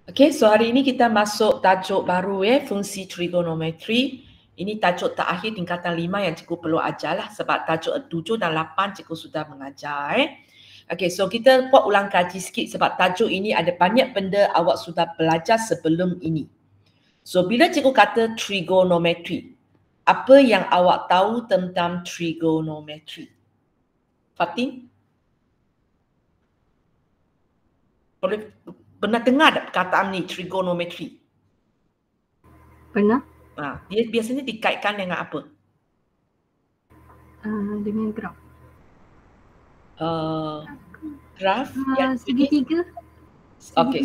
Okey, so hari ini kita masuk tajuk baru fungsi trigonometri. Ini tajuk terakhir tingkatan 5 yang cikgu perlu ajar lah sebab tajuk 7 dan 8 cikgu sudah mengajar Okey, so kita buat ulang kaji sikit sebab tajuk ini ada banyak benda awak sudah belajar sebelum ini. So bila cikgu kata trigonometri, apa yang awak tahu tentang trigonometri? Fatin? Pernah dengar tak perkataan ni trigonometri? Pernah. Dia biasanya dikaitkan dengan apa? Dengan graf. Graf? Segitiga. Okey,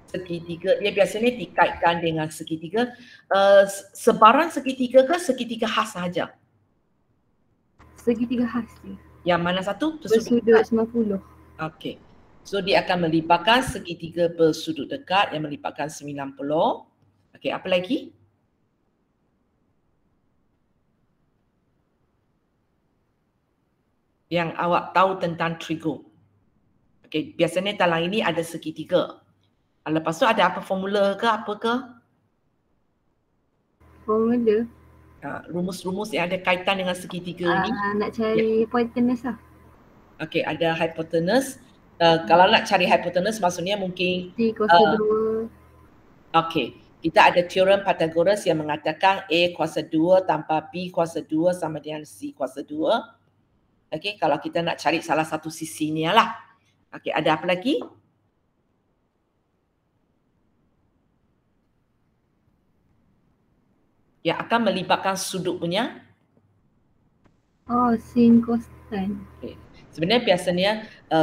segitiga. Dia biasanya dikaitkan dengan segitiga. Sebarang segitiga ke segitiga khas sahaja? Segitiga khas je. Yang mana satu? Bersudut 90. Okey. So dia akan melibatkan segitiga bersudut dekat yang melibatkan 90. Okey, apa lagi? Yang awak tahu tentang trigo. Okey, biasanya dalam ini ada segitiga. Lepas tu ada apa formula ke apa ke? Formula. Rumus-rumus yang ada kaitan dengan segitiga ni. Nak cari hypotenuse lah. Okey, ada hypotenuse. Kalau nak cari hypotenuse maksudnya mungkin T kuasa 2. Okey, kita ada teorem Pythagoras yang mengatakan A kuasa 2 tambah B kuasa 2 sama dengan C kuasa 2. Okey, kalau kita nak cari salah satu sisinya lah. Okey, ada apa lagi? Yang akan melibatkan sudut punya? Sin, cos, tan. Okay. Sebenarnya biasanya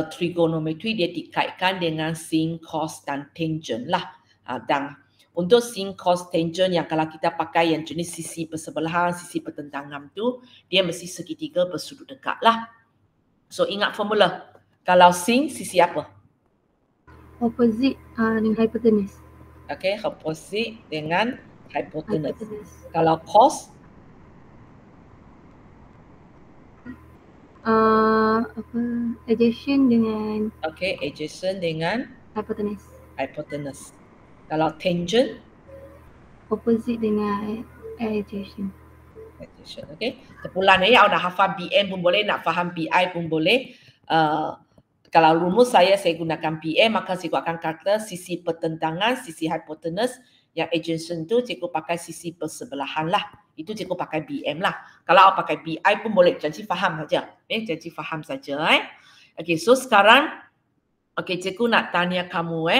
trigonometri dia dikaitkan dengan sin, cos dan tangent lah. Dan untuk sin, cos, tangent yang kalau kita pakai yang jenis sisi bersebelahan, sisi pertentangan tu, dia mesti segitiga bersudut dekat lah. So ingat formula. Kalau sin, sisi apa? Opposite dengan hypotenuse. Okay, opposite dengan hypotenuse. Kalau cos? Adjacent dengan adjacent dengan hypotenuse. Kalau tangent? Opposite dengan adjacent. Okay. Terpulang awak nak hafal BM pun boleh, nak faham BI pun boleh. Kalau rumus saya gunakan BM, maka cikgu akan kata sisi pertentangan, sisi hypotenuse. Yang adjacent tu cikgu pakai sisi bersebelahan lah. Itu cikgu pakai BM lah. Kalau awak pakai BI pun boleh, janji faham saja. Janji faham saja. Okay, so sekarang cikgu nak tanya kamu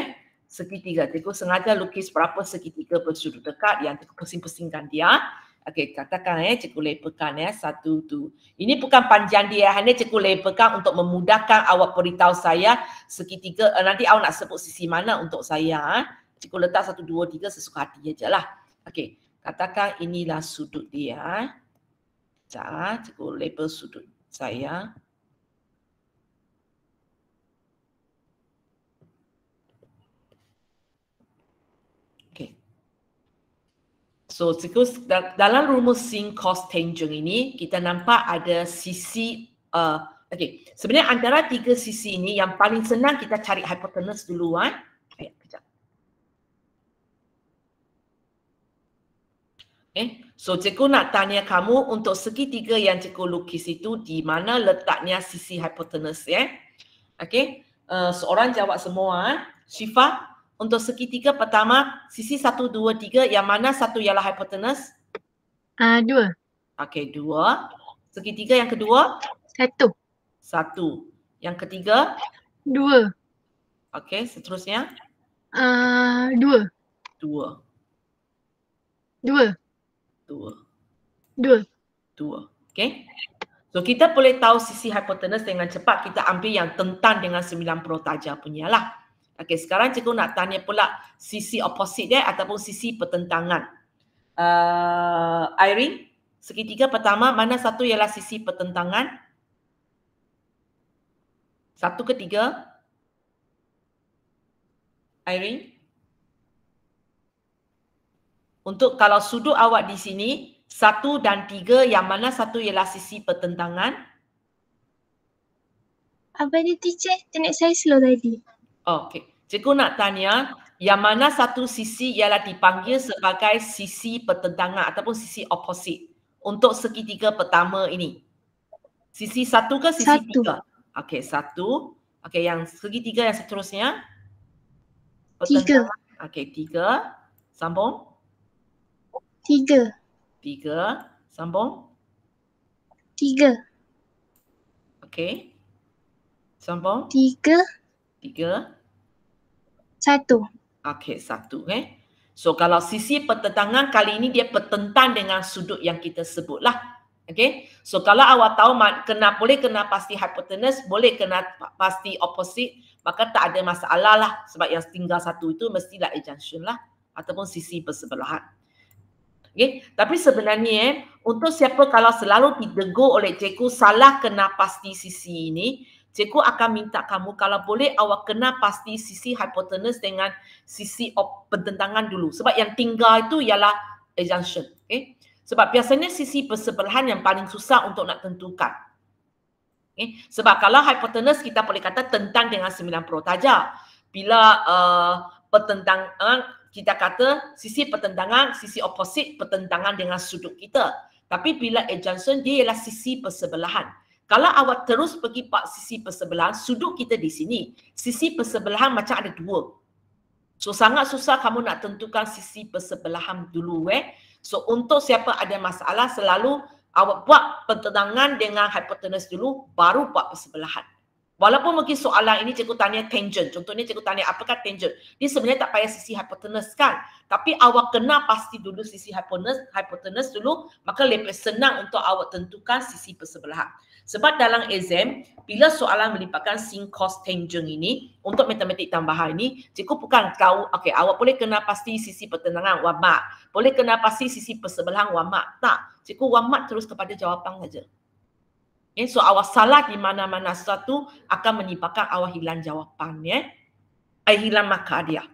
segitiga. Cikgu sengaja lukis berapa segitiga bersudut dekat yang cikgu pusing-pusingkan dia. Okey, katakan cikgu labelkan satu tu. Ini bukan panjang dia, hanya cikgu labelkan untuk memudahkan awak beritahu saya segitiga. Nanti awak nak sebut sisi mana untuk saya. Cikgu letak 1, 2, 3 sesuka hati je lah. Okey, katakan inilah sudut dia. Sekejap, cikgu label sudut saya. So, dalam rumus sin, cos, tangent ini, kita nampak ada sisi, sebenarnya antara tiga sisi ini, yang paling senang kita cari hypotenuse dulu. Kejap. So, cikgu nak tanya kamu untuk segitiga yang cikgu lukis itu, di mana letaknya sisi hypotenuse, seorang jawab semua. Syifa? Untuk segitiga pertama, sisi 1, 2, 3, yang mana satu ialah hypotenuse? 2. Okey, 2. Segitiga yang kedua? 1. Yang ketiga? 2. Okey, seterusnya? 2. Okey. So, kita boleh tahu sisi hypotenuse dengan cepat. Kita ambil yang tentang dengan 90 darjah punya lah. Okey, sekarang cikgu nak tanya pula sisi opposite dia ataupun sisi pertentangan. Irene, segitiga pertama, mana satu ialah sisi pertentangan? 1 ke 3? Irene? Untuk kalau sudut awak di sini, 1 dan 3, yang mana satu ialah sisi pertentangan? Apa dia teacher? Internet saya slow tadi. Okey. Cikgu nak tanya, yang mana satu sisi ialah dipanggil sebagai sisi pertentangan ataupun sisi opposite untuk segitiga pertama ini. Sisi satu ke sisi Satu. tiga? Okey, satu. Okey, yang segitiga yang seterusnya? Tiga. Okey, tiga. Sambung. Tiga. Tiga. Sambung. Tiga. Okey. Sambung. Tiga. Tiga. Satu. Okey, satu. So, kalau sisi pertentangan kali ini dia bertentang dengan sudut yang kita sebutlah. Okey. So, kalau awak tahu boleh kena pasti hypotenuse, boleh kena pasti opposite, maka tak ada masalah lah. Sebab yang tinggal satu itu mestilah adjunction lah. Ataupun sisi bersebelahan. Okay. Tapi sebenarnya untuk siapa kalau selalu ditegur oleh cikgu salah kena pasti sisi ini, cikgu akan minta kamu kalau boleh awak kena pasti sisi hypotenuse dengan sisi pertentangan dulu. Sebab yang tinggal itu ialah adjunction. Okay. Sebab biasanya sisi bersebelahan yang paling susah untuk nak tentukan. Okay. Sebab kalau hypotenuse kita boleh kata tentang dengan 90 darjah. Bila pertentangan kita kata sisi pertentangan, sisi opposite pertentangan dengan sudut kita. Tapi bila adjunction dia ialah sisi bersebelahan. Kalau awak terus pergi pak sisi bersebelahan, sudut kita di sini. Sisi bersebelahan macam ada dua. So sangat susah kamu nak tentukan sisi bersebelahan dulu. So untuk siapa ada masalah selalu awak buat pertentangan dengan hypotenuse dulu, baru buat bersebelahan. Walaupun mungkin soalan ini cikgu tanya tangent. Contohnya cikgu tanya apakah tangent. Dia sebenarnya tak payah sisi hypotenuse kan. Tapi awak kena pasti dulu sisi hypotenuse dulu. Maka lebih senang untuk awak tentukan sisi bersebelahan. Sebab dalam exam, bila soalan melibatkan sin, cos, tangent ini, untuk matematik tambahan ini, cikgu bukan tahu, okey, awak boleh kena pasti sisi pertentangan, wamak. Boleh kena pasti sisi bersebelahan, wamak. Tak. Cikgu wamak terus kepada jawapan saja. Okay, so awak salah di mana-mana sesuatu akan menyebabkan awak hilang jawapan, hilang markah dia.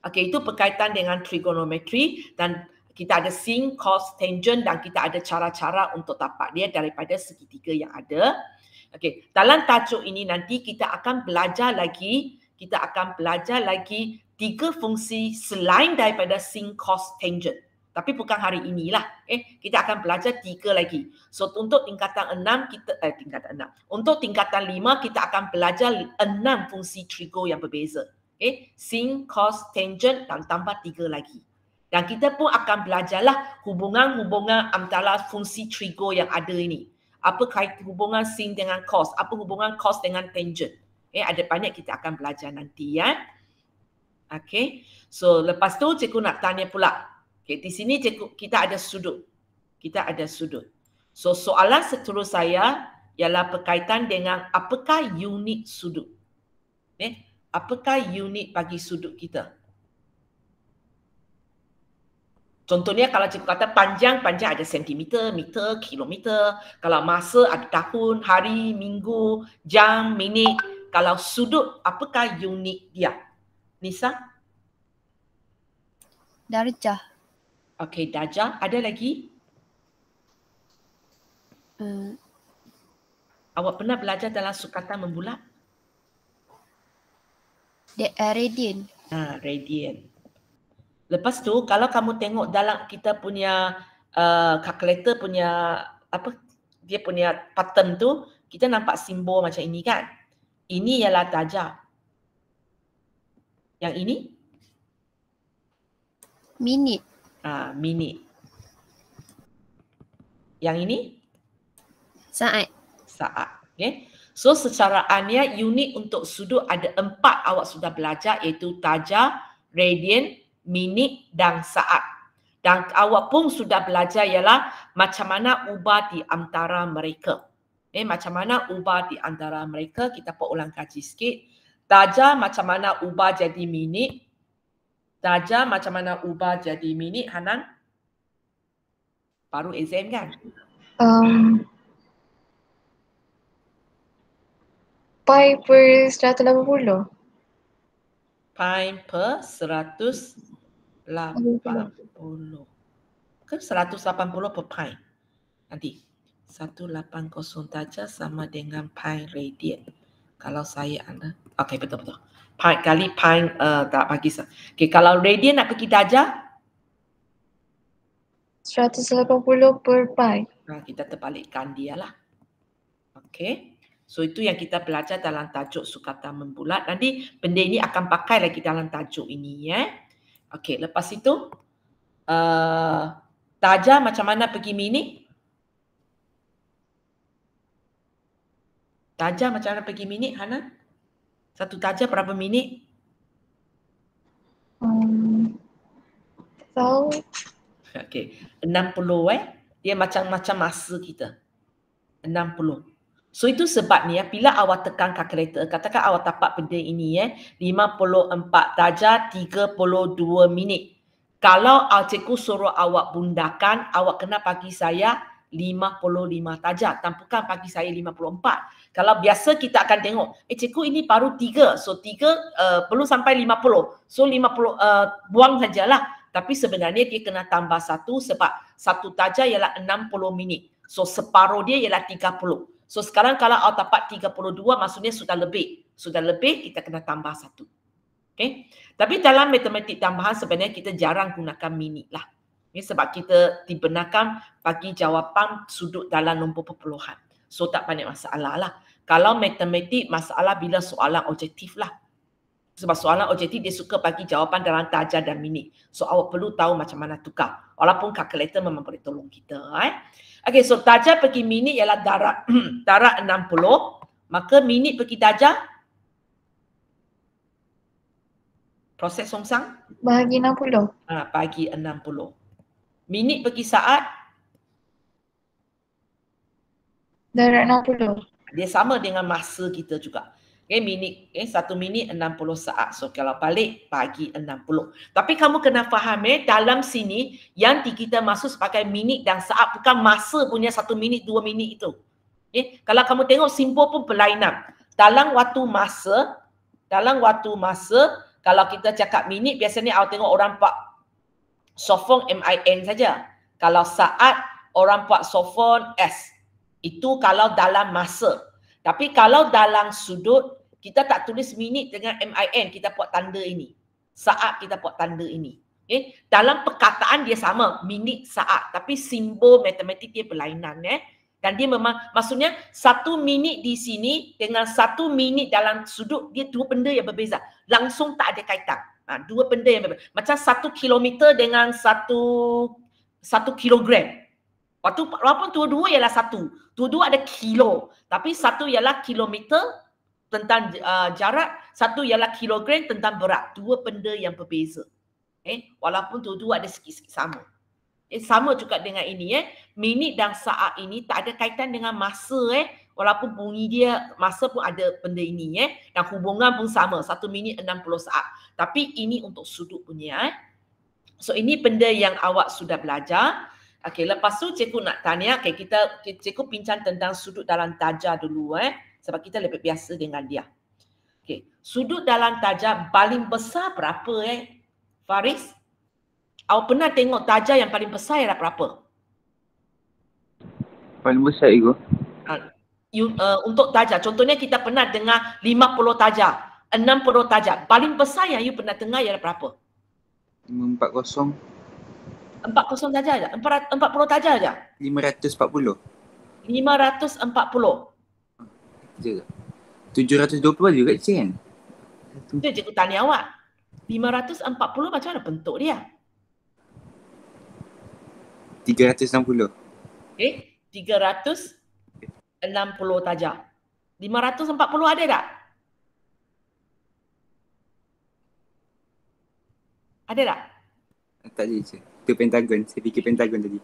Okey, itu berkaitan dengan trigonometri dan kita ada sin, cos, tangent dan kita ada cara-cara untuk dapat dia daripada segitiga yang ada. Okey, dalam tajuk ini nanti kita akan belajar lagi, tiga fungsi selain daripada sin, cos, tangent. Tapi bukan hari inilah. Kita akan belajar 3 lagi. So untuk tingkatan 6 Untuk tingkatan 5 kita akan belajar 6 fungsi trigo yang berbeza. Sin, cos, tangent dan tambah 3 lagi. Dan kita pun akan belajarlah hubungan-hubungan antara fungsi trigo yang ada ini. Apa kait hubungan sin dengan cos? Apa hubungan cos dengan tangent? Ada banyak kita akan belajar nanti Okay. So lepas tu cikgu nak tanya pula. Okay, di sini kita ada sudut. So soalan seterus saya ialah berkaitan dengan apakah unit sudut. Apakah unit bagi sudut kita? Contohnya kalau cikgu kata panjang ada sentimeter, meter, kilometer. Kalau masa ada tahun, hari, minggu, jam, minit. Kalau sudut, apakah unit dia? Nisa? Darjah. Okey, darjah. Ada lagi? Awak pernah belajar dalam sukatan membulat? Radian. Radian. Lepas tu, kalau kamu tengok dalam kita punya calculator punya dia punya pattern tu, kita nampak simbol macam ini kan? Ini ialah darjah. Yang ini? Minit. Minit. Yang ini? Saat. Okay. So secara aniat unit untuk sudut ada 4 awak sudah belajar iaitu darjah, radian, minit dan saat. Dan awak pun sudah belajar ialah macam mana ubah di antara mereka. Macam mana ubah di antara mereka, kita buat ulang kaji sikit. Darjah macam mana ubah jadi minit. Darjah macam mana ubah jadi minit, Hanan? Baru exam kan? Pi per 180. Pi per 180. Kan 180 per pi. Nanti 180 darjah sama dengan pi radian Kalau saya ada. Okey, betul-betul. Pi kali pi tak bagi saya. Okey, kalau radian nak pergi darjah, 180 per pi. kita terbalikkan dia lah. Okey. So itu yang kita belajar dalam tajuk sukatan membulat. Nanti benda ini akan pakai lagi dalam tajuk ini ya. Okey, lepas itu darjah macam mana pergi minit? Darjah macam mana pergi minit, Hana? Satu darjah berapa minit? Tahu. Okey, 60 dia macam-macam masa kita. 60. So itu sebabnya bila awak tekan kalkulator, katakan awak dapat benda ini 54 darjah 32 minit. Kalau cikgu suruh awak bundakan, awak kena bagi saya 55 darjah, bukan bagi saya 54. Kalau biasa kita akan tengok, cikgu ini baru 3, so 3 perlu sampai 50. So 50 buang sajalah. Tapi sebenarnya dia kena tambah 1 sebab 1 darjah ialah 60 minit. So separuh dia ialah 30. So sekarang kalau awak dapat 32 maksudnya sudah lebih. Sudah lebih kita kena tambah 1. Okay? Tapi dalam matematik tambahan sebenarnya kita jarang gunakan minit lah. Sebab kita dibenarkan bagi jawapan sudut dalam nombor perpuluhan. So tak banyak masalah lah. Kalau matematik masalah bila soalan objektif lah. Sebab soalan objektif dia suka bagi jawapan dalam darjah dan minit. So awak perlu tahu macam mana tukar. Walaupun kalkulator memang boleh tolong kita. Okey, so darjah pergi minit ialah darab 60. Maka minit pergi darjah? Proses songsang? Bahagi 60. Bagi 60. Minit pergi saat? Darab 60. Dia sama dengan masa kita juga. Okay, minit, 1 minit 60 saat. So kalau balik, bagi 60. Tapi kamu kena faham dalam sini yang kita masuk sebagai minit dan saat bukan masa punya 1 minit, 2 minit itu. Okay? Kalau kamu tengok simbol pun berlainan. Dalam waktu masa, kalau kita cakap minit, biasanya awak tengok orang buat sofong MIN saja. Kalau saat, orang buat sofong S. Itu kalau dalam masa. Tapi kalau dalam sudut, kita tak tulis minit dengan MIN, kita buat tanda ini. Saat kita buat tanda ini. Okay? Dalam perkataan dia sama, minit, saat. Tapi simbol matematik dia berlainan. Dan dia memang, maksudnya 1 minit di sini dengan 1 minit dalam sudut, dia 2 benda yang berbeza. Langsung tak ada kaitan. 2 benda yang berbeza. Macam 1 kilometer dengan 1 kilogram. Walaupun dua-dua ialah 1. Dua-dua ada kilo. Tapi 1 ialah kilometer tentang jarak. 1 ialah kilogram tentang berat. 2 benda yang berbeza. Walaupun dua-dua ada sikit-sikit sama. Sama juga dengan ini. Minit dan saat ini tak ada kaitan dengan masa. Walaupun bunyi dia, masa pun ada benda ini. Dan hubungan pun sama. 1 minit 60 saat. Tapi ini untuk sudut punya. So ini benda yang awak sudah belajar. Okey, lepas tu cikgu nak tanya, cikgu bincang tentang sudut dalam darjah dulu sebab kita lebih biasa dengan dia. Okey, sudut dalam darjah paling besar berapa Faris? Awak pernah tengok darjah yang paling besar ialah berapa? Paling besar itu? Untuk darjah, contohnya kita pernah dengar 50 darjah, 60 darjah. Paling besar yang you pernah dengar ialah berapa? 540. 40 darjah aja, 40 darjah aja. 540. 540. Je. 720 juga kan? Itu cikgu tanya awak. 540 macam mana bentuk dia? 360. Okey, 360 darjah. 540 ada tak? Ada tak? Tak ada je. Itu pentagon. Saya fikir pentagon tadi.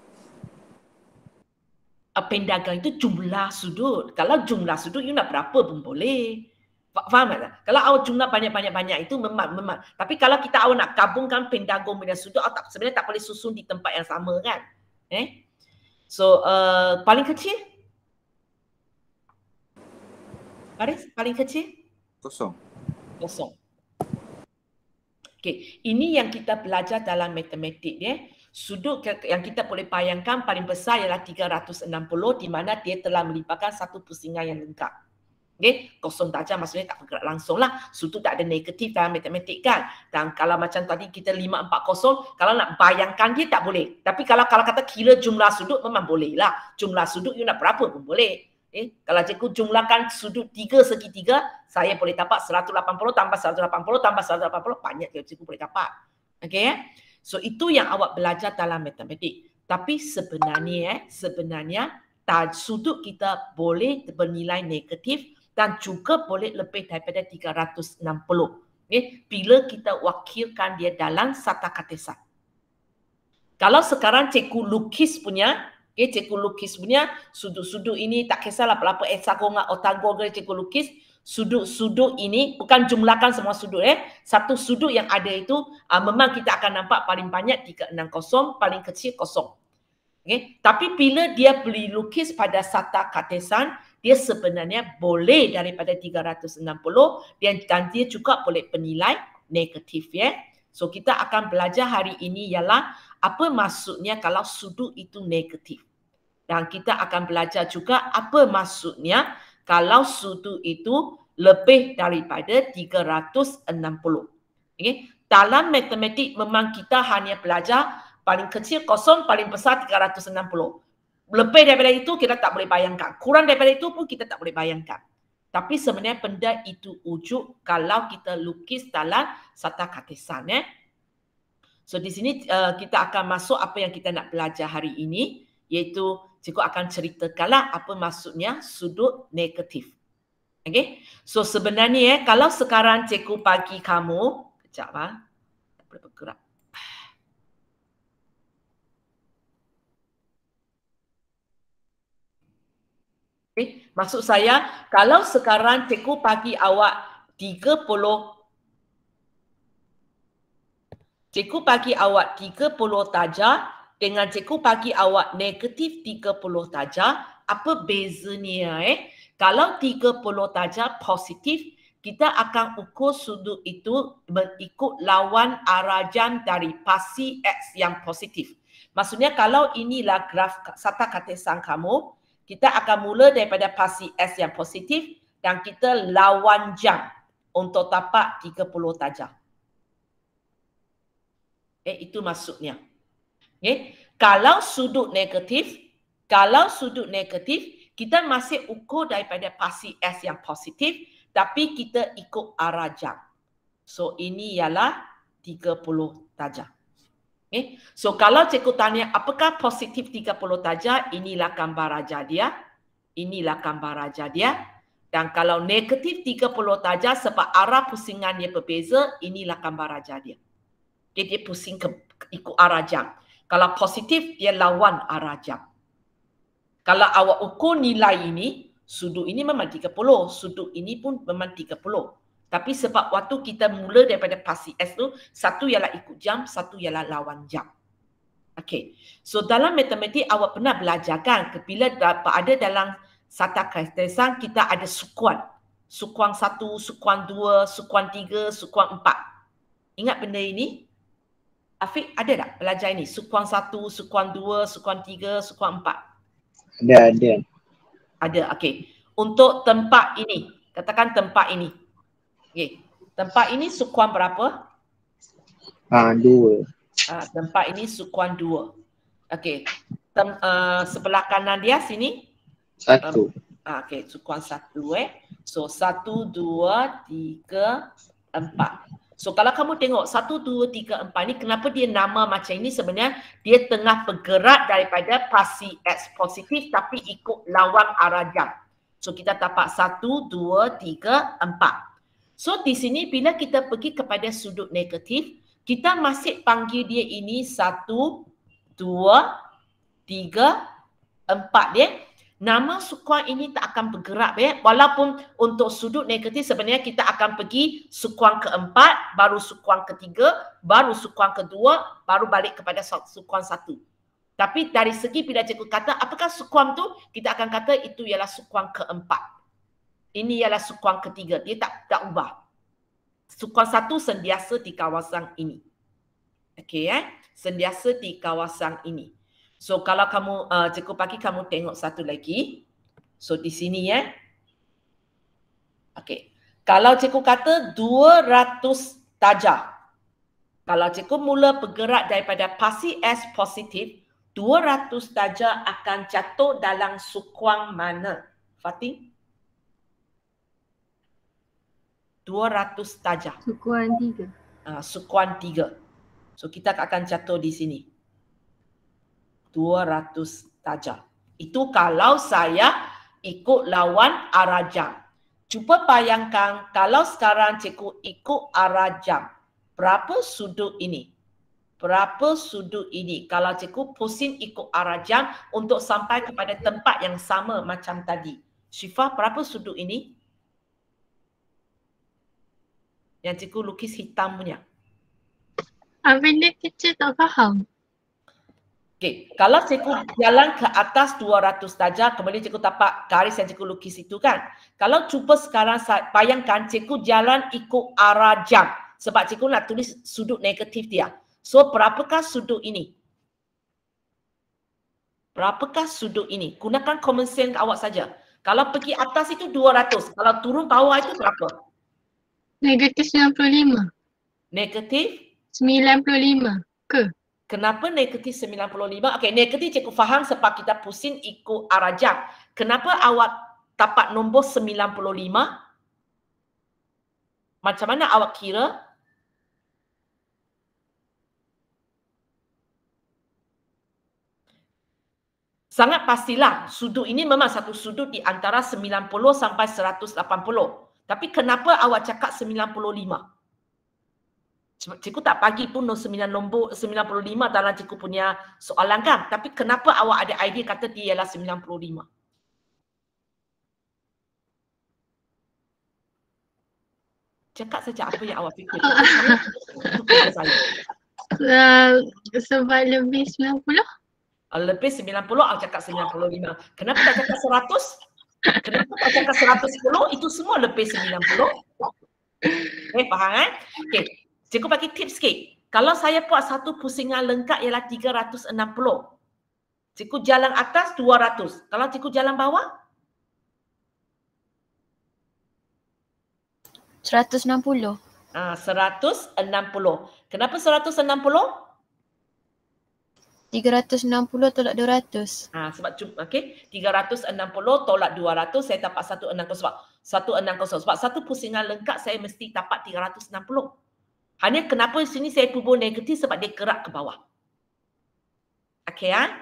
Pentagon itu jumlah sudut. Kalau jumlah sudut, you nak berapa pun boleh. Faham tak? Kalau awak jumlah banyak-banyak itu memang. Tapi kalau kita awak nak gabungkan pentagon dengan sudut, sebenarnya tak boleh susun di tempat yang sama kan? So, paling kecil? Faris, paling kecil? Kosong. Okey, ini yang kita belajar dalam matematik Sudut yang kita boleh bayangkan paling besar ialah 360 di mana dia telah melibatkan satu pusingan yang lengkap. Okay? Kosong darjah maksudnya tak bergerak langsung lah. Sudut tak ada negatif dalam matematik kan. Dan kalau macam tadi kita 540, kalau nak bayangkan dia tak boleh. Tapi kalau kata kira jumlah sudut memang boleh lah. Jumlah sudut you nak berapa pun boleh. Kalau cikgu jumlahkan sudut 3 segi 3, saya boleh dapat 180 tambah 180 tambah 180, banyak cikgu boleh dapat. Okay, so itu yang awak belajar dalam matematik. Tapi sebenarnya sudut kita boleh bernilai negatif dan juga boleh lebih daripada 360. Okay? Bila kita wakilkan dia dalam sata katesan. Kalau sekarang cikgu lukis punya, okay, cikgu lukis punya sudut-sudut ini tak kisahlah berapa heksagon atau oktagon cikgu lukis, sudut-sudut ini bukan jumlahkan semua sudut. Satu sudut yang ada itu memang kita akan nampak paling banyak 360, paling kecil kosong. Okay? Tapi bila dia beli lukis pada sata katesan, dia sebenarnya boleh daripada 360 dan dia juga boleh bernilai negatif. So kita akan belajar hari ini ialah apa maksudnya kalau sudut itu negatif. Dan kita akan belajar juga apa maksudnya kalau sudut itu lebih daripada 360. Okay? Dalam matematik memang kita hanya belajar paling kecil kosong, paling besar 360. Lebih daripada itu kita tak boleh bayangkan. Kurang daripada itu pun kita tak boleh bayangkan. Tapi sebenarnya benda itu wujud kalau kita lukis dalam sata katesan. So di sini kita akan masuk apa yang kita nak belajar hari ini, iaitu cikgu akan ceritakanlah apa maksudnya sudut negatif. Okay? So sebenarnya kalau sekarang cikgu bagi kamu, kejap tak boleh bergerak. Okay. Maksud saya, kalau sekarang cikgu bagi awak 30 darjah dengan cikgu bagi awak negatif 30 darjah, apa bezanya? Kalau 30 darjah positif, kita akan ukur sudut itu mengikut lawan arah jam dari pasi X yang positif. Maksudnya kalau inilah graf sata katesan kamu, kita akan mula daripada pasi S yang positif dan kita lawan jam untuk dapat 30 darjah. Itu maksudnya. Kalau sudut negatif, kita masih ukur daripada pasi S yang positif, tapi kita ikut arah jam. So ini ialah 30 darjah. So kalau cikgu tanya apakah positif 30 darjah, inilah gambar raja dia. Dan kalau negatif 30 darjah sebab arah pusingan dia berbeza, inilah gambar raja dia. Dia pusing ikut arah jam. Kalau positif, dia lawan arah jam. Kalau awak ukur nilai ini, sudut ini memang 30, sudut ini pun memang 30. Tapi sebab waktu kita mula daripada pasi S tu, satu ialah ikut jam, satu ialah lawan jam. Okay. So dalam matematik awak pernah belajar kan, bila ada dalam sata katesan kita ada sukuan. Sukuan 1, sukuan 2, sukuan 3, sukuan 4. Ingat benda ini? Afiq ada tak belajar ini? Sukuan 1, sukuan 2, sukuan 3, sukuan 4. Ada. Ada, okey. Untuk tempat ini, katakan tempat ini. Okey. Tempat ini sukuan berapa? 2. Tempat ini sukuan 2. Okey. Sebelah kanan dia sini? 1. Okey, sukuan 1 So 1, 2, 3, 4. So kalau kamu tengok 1, 2, 3, 4 ni kenapa dia nama macam ini, sebenarnya dia tengah bergerak daripada pasi X positif tapi ikut lawan arah jam. So kita dapat 1, 2, 3, 4. So di sini bila kita pergi kepada sudut negatif, kita masih panggil dia ini 1, 2, 3, 4 dia. Nama sukuan ini tak akan bergerak walaupun untuk sudut negatif sebenarnya kita akan pergi sukuan keempat, baru sukuan ketiga, baru sukuan kedua, baru balik kepada sukuan 1. Tapi dari segi bila cikgu kata apakah sukuan tu, kita akan kata itu ialah sukuan keempat. Ini ialah sukuan ketiga, dia tak ubah. Sukuan 1 sentiasa di kawasan ini. Okey sentiasa di kawasan ini. So kalau kamu cikgu bagi kamu tengok satu lagi. So di sini Okey. Kalau cikgu kata 200 darjah. Kalau cikgu mula bergerak daripada pasi S positif, 200 darjah akan jatuh dalam sukuang mana? Fatih? 200 darjah. Sukuan 3. Sukuan 3. So kita akan jatuh di sini. 200 darjah. Itu kalau saya ikut lawan arah jam. Cuba bayangkan kalau sekarang cikgu ikut arah jam. Berapa sudut ini? Berapa sudut ini? Kalau cikgu pusing ikut arah jam untuk sampai kepada tempat yang sama macam tadi. Syifa, berapa sudut ini? Yang cikgu lukis hitam punya. Bila teacher tak faham. Okey, kalau cikgu jalan ke atas 200 darjah, kemudian cikgu tapak garis yang cikgu lukis itu kan. Kalau cuba sekarang bayangkan cikgu jalan ikut arah jam. Sebab cikgu nak tulis sudut negatif dia. So, berapakah sudut ini? Berapakah sudut ini? Gunakan common sense awak saja. Kalau pergi atas itu 200. Kalau turun bawah itu berapa? Negatif 95. Negatif? 95 ke? Kenapa negatif 95? Okey, negatif cikgu faham sebab kita pusing ikut arah jam. Kenapa awak tapak nombor 95? Macam mana awak kira? Sangat pastilah sudut ini memang satu sudut di antara 90 sampai 180. Tapi kenapa awak cakap 95? Cikgu tak bagi pun nombor 95 dalam cikgu punya soalan kan. Tapi kenapa awak ada idea kata dia ialah 95? Cakap saja apa yang awak fikir. Sebab lebih 90. Lebih 90, awak cakap 95. Kenapa tak cakap 100? Kenapa tak cakap 110? Itu semua lebih 90. Okay, faham kan? Okay. Cikgu bagi tips sikit. Kalau saya buat satu pusingan lengkap ialah 360. Cikgu jalan atas 200. Kalau cikgu jalan bawah? 160. 160. Kenapa 160? 360 tolak 200. Sebab okey, 360 tolak 200 saya dapat 160 sebab 160 sebab satu pusingan lengkap saya mesti dapat 360. Hanya kenapa di sini saya kubur negatif sebab dia gerak ke bawah. Okey ya.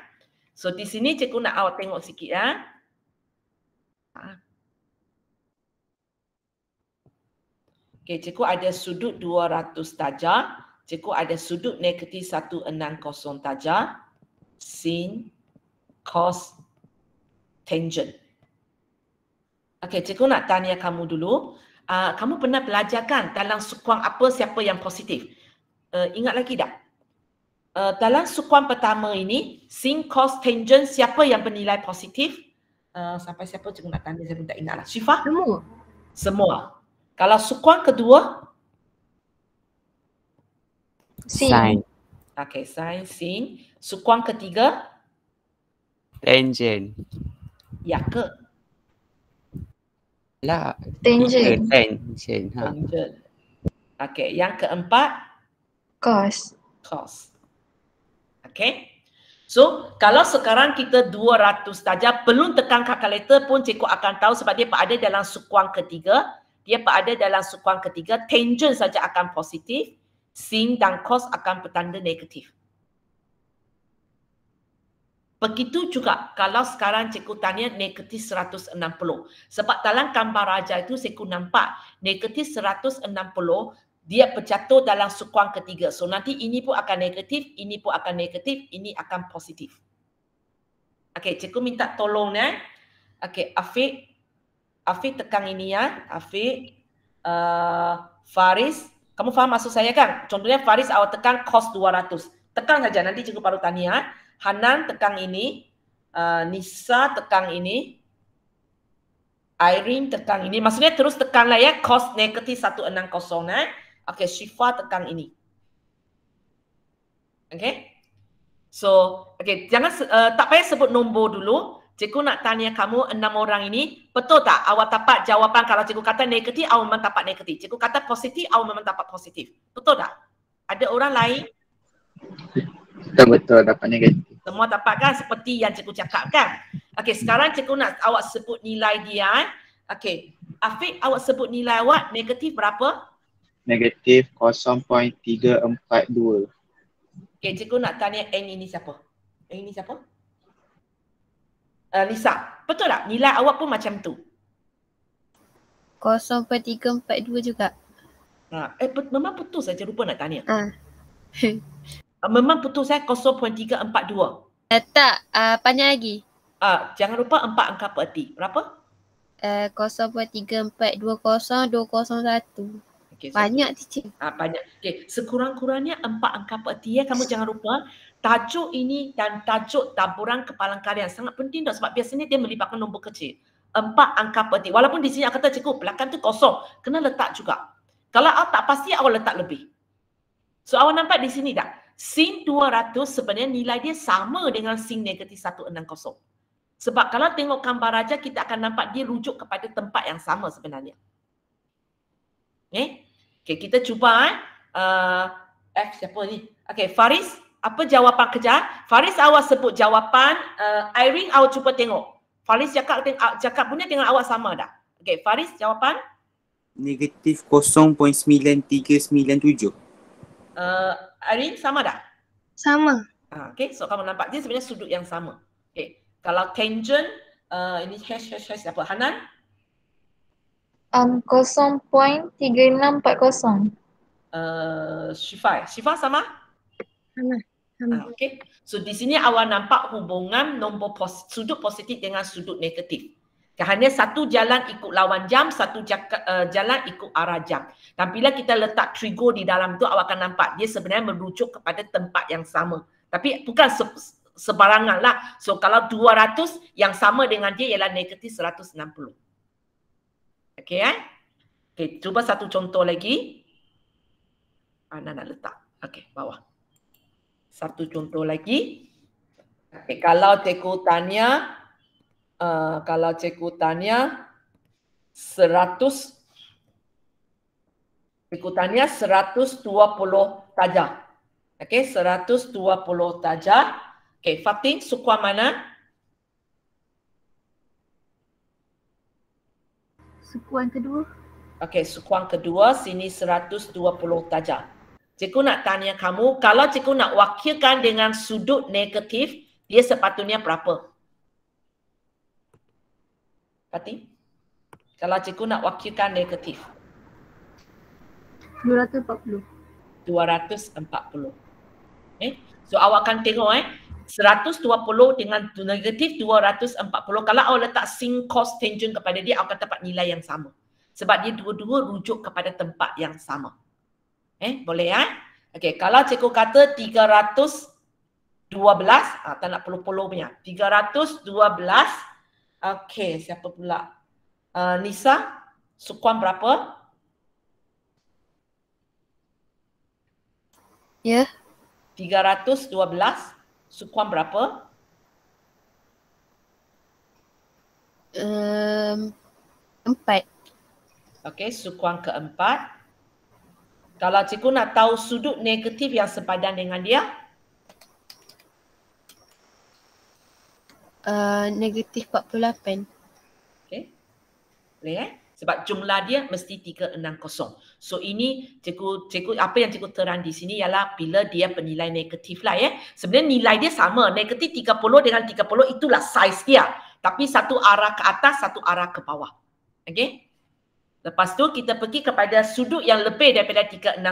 So di sini cikgu nak awak tengok sikit ya. Okey, cikgu ada sudut 200 darjah. Cikgu ada sudut negatif 160 darjah. Sin, cos, tangent. Okey, cikgu nak tanya kamu dulu. Kamu pernah belajar kan dalam sukuang apa siapa yang positif? Ingat lagi tak? Dalam sukuang pertama ini, sin, cos, tangent siapa yang bernilai positif? Sampai siapa cikgu nak tanya, saya pun tak ingat lah. Syifa? Semua. Semua. Kalau sukuang kedua? Sin. Okey, sin, sin. Sukuang ketiga? Tangent. Ya ke? Lah. Tangent. Tangent. Tangent. Okey, yang keempat? Cos. Cos. Okey. So, kalau sekarang kita 200 darjah, belum tekan kalkulator pun cikgu akan tahu sebab dia berada dalam sukuang ketiga. Dia berada dalam sukuang ketiga, tangent saja akan positif, sin dan cos akan bertanda negatif. Begitu juga kalau sekarang cikgu tanya negatif 160. Sebab dalam gambar raja itu cikgu nampak negatif 160 dia berjatuh dalam sukuang ketiga. So nanti ini pun akan negatif, ini pun akan negatif, ini akan positif. Okey, cikgu minta tolong ya. Okey, Afiq tekan ini ya. Afiq, Faris, kamu faham maksud saya kan? Contohnya Faris awak tekan cos 200. Tekan saja, nanti cikgu baru tanya. Hanan tekan ini, Nisa tekan ini, Irene tekan ini. Maksudnya terus tekanlah ya, cos negatif 160 ya. Okey, Syifa tekan ini. Okey. So, okey, jangan tak payah sebut nombor dulu. Cikgu nak tanya kamu 6 orang ini, betul tak awak dapat jawapan kalau cikgu kata negatif, awak memang dapat negatif. Cikgu kata positif, awak memang dapat positif. Betul tak? Ada orang lain? Betul, dapat negatif. Semua dapat kan seperti yang cikgu cakap kan? Okey, sekarang cikgu nak awak sebut nilai dia. Okey, Afiq, awak sebut nilai awak negatif berapa? Negatif 0.342. Okey, cikgu nak tanya N ini siapa? N ini siapa? Lisa, betul tak? Nilai awak pun macam tu. 0.342 juga. Memang betul saja, lupa nak tanya. Ah. Memang betul saya 0.342. Tak, panjang lagi. Jangan lupa 4 angka peerti. Berapa? 0.3420201. Okay, so Banyak teacher. banyak. Okay, sekurang-kurangnya 4 angka peerti ya. Kamu jangan lupa tajuk ini dan tajuk taburan kepalan kalian sangat penting tak? Sebab biasanya dia melibatkan nombor kecil. 4 angka peerti. Walaupun di sini aku kata cikgu belakang tu kosong. Kena letak juga. Kalau awak tak pasti awak letak lebih. So awak nampak di sini tak? Sin 200 sebenarnya nilai dia sama dengan sin negatif 160. Sebab kalau tengok gambar aja kita akan nampak dia rujuk kepada tempat yang sama sebenarnya. Okay, kita cuba siapa ni? Okay, Faris, apa jawapan kerja? Faris awak sebut jawapan, Irene awak cuba tengok. Faris cakap punya dengan awak sama dah. Okay, Faris jawapan? Negatif 0.9397. Irene sama dah? Sama. Okay, so kamu nampak dia sebenarnya sudut yang sama. Okay, kalau tangent, ini hash siapa? Hanan? 0.3640. Syifa sama? Sama. Okay. So di sini awak nampak hubungan nombor sudut positif dengan sudut negatif. Hanya satu jalan ikut lawan jam, satu jalan ikut arah jam. Dan bila kita letak trigger di dalam tu, awak akan nampak dia sebenarnya merujuk kepada tempat yang sama. Tapi bukan sebarangan lah. So kalau 200 yang sama dengan dia ialah negatif 160. Okay, okay, cuba satu contoh lagi. Ana nak letak. Okay, bawah. Satu contoh lagi. Okay, kalau cikgu tanya 100 cikgu tanya 120 tajam. Okay, 120 tajam. Okay, Fatin, sukuan mana? Sukuan kedua. Okay, sukuan kedua, sini 120 tajam. Cikgu nak tanya kamu, kalau cikgu nak wakilkan dengan sudut negatif, dia sepatutnya berapa? Fatin? Kalau cikgu nak wakilkan negatif. 240. 240. So awak akan tengok 120 dengan negatif 240. Kalau awak letak sin cos tangent kepada dia, awak akan dapat nilai yang sama. Sebab dia dua-dua rujuk kepada tempat yang sama. Boleh Okey, kalau cikgu kata 312, tak nak puluh-puluh punya. 312. Okey, siapa pula? Nisa, sukuan berapa? Ya. 312, sukuan berapa? 4. Okey, sukuan keempat. Kalau cikgu nak tahu sudut negatif yang sepadan dengan dia? Negatif 48. Okey. Boleh Sebab jumlah dia mesti 360. So ini cikgu apa yang cikgu terang di sini ialah bila dia bernilai negatif lah Sebenarnya nilai dia sama. Negatif 30 dengan 30 itulah saiz dia. Tapi satu arah ke atas, satu arah ke bawah. Okey. Lepas tu kita pergi kepada sudut yang lebih daripada 360.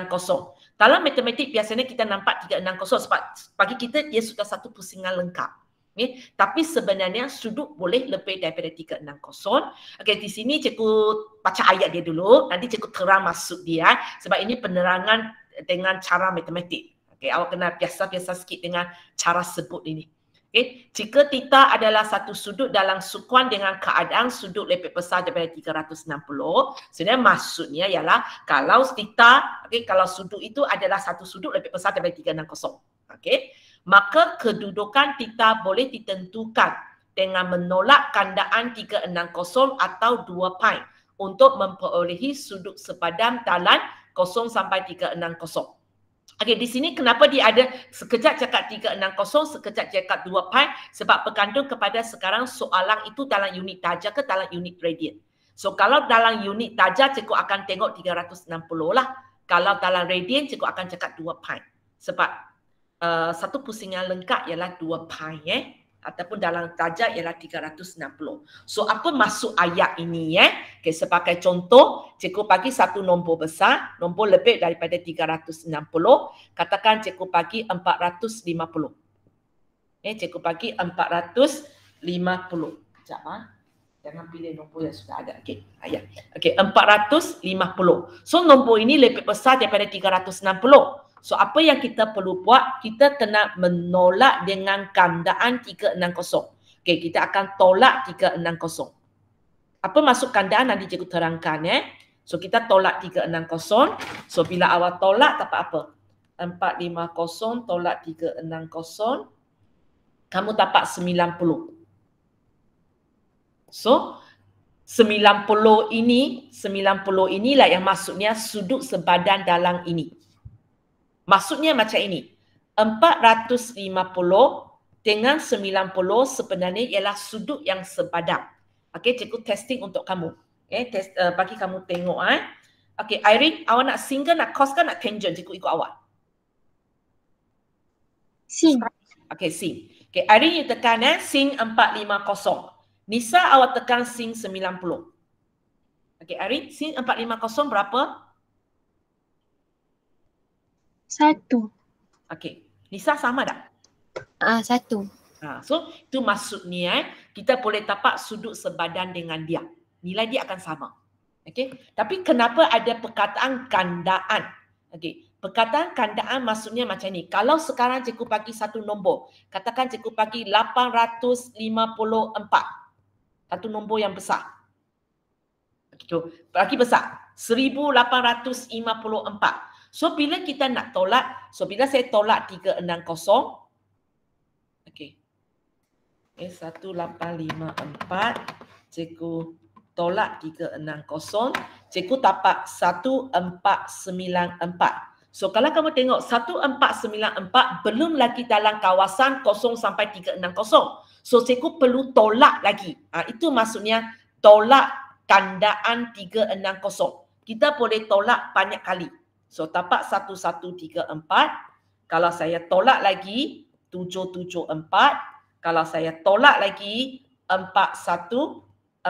Dalam matematik biasanya kita nampak 360 sebab bagi kita dia sudah satu pusingan lengkap. Tapi sebenarnya sudut boleh lebih daripada 360. Okey, di sini cikgu baca ayat dia dulu, nanti cikgu terang maksud dia sebab ini penerangan dengan cara matematik. Okey, awak kena biasa-biasa sikit dengan cara sebut ini. Okay. Jika theta adalah satu sudut dalam sukuan dengan keadaan sudut lebih besar daripada 360, sebenarnya maksudnya ialah kalau theta, kalau sudut itu adalah satu sudut lebih besar daripada 360, maka kedudukan theta boleh ditentukan dengan menolak kandaan 360 atau 2 pi untuk memperolehi sudut sepadan dalam 0 sampai 360. Okey, di sini kenapa dia ada sekejap cakap 360, sekejap cakap 2 pi, sebab bergantung kepada sekarang soalan itu dalam unit darjah ke dalam unit radian. So kalau dalam unit darjah cikgu akan tengok 360 lah. Kalau dalam radian cikgu akan cakap 2 pi. Sebab satu pusingan lengkap ialah 2 pi ataupun dalam darjah ialah 360. So apa maksud ayat ini Okay, sebagai contoh, cikgu bagi satu nombor besar, nombor lebih daripada 360, katakan cikgu bagi 450. Cikgu bagi 450. Sekejap jangan pilih nombor yang sudah ada. Okey, ayat. Okey, 450. So nombor ini lebih besar daripada 360. So apa yang kita perlu buat? Kita kena menolak dengan kandaan 360. Okey, kita akan tolak 360. Apa maksud kandaan nanti cikgu terangkan So kita tolak 360. So bila awal tolak dapat apa? 450 tolak 360. Kamu dapat 90. So 90 inilah yang maksudnya sudut sebadan dalam ini. Maksudnya macam ini. 450 dengan 90 sebenarnya ialah sudut yang sepadan. Okey, cikgu testing untuk kamu. Bagi kamu tengok Okey, Irene, awak nak sin ke nak cos ke nak tangent? Cikgu ikut awak. Sin. Okey, sin. Okey, Irene you tekan sin 450. Nisa awak tekan sin 90. Okey, Irene, sin 450 berapa? 1. Okey. Nisa sama tak? 1. So itu maksudnya kita boleh dapat sudut sebadan dengan dia. Nilai dia akan sama. Okey. Tapi kenapa ada perkataan kandaan? Okey. Perkataan kandaan maksudnya macam ni. Kalau sekarang cikgu bagi satu nombor, katakan cikgu bagi 854. Satu nombor yang besar. Bagi besar. 1854. So bila kita nak tolak, so bila saya tolak 360, okey. 1854, cikgu tolak 360, cikgu dapat 1494. So kalau kamu tengok 1494 belum lagi dalam kawasan 0 sampai 360. So cikgu perlu tolak lagi. Itu maksudnya tolak kandaan 360. Kita boleh tolak banyak kali. So dapat 1134. Kalau saya tolak lagi 774. Kalau saya tolak lagi 414.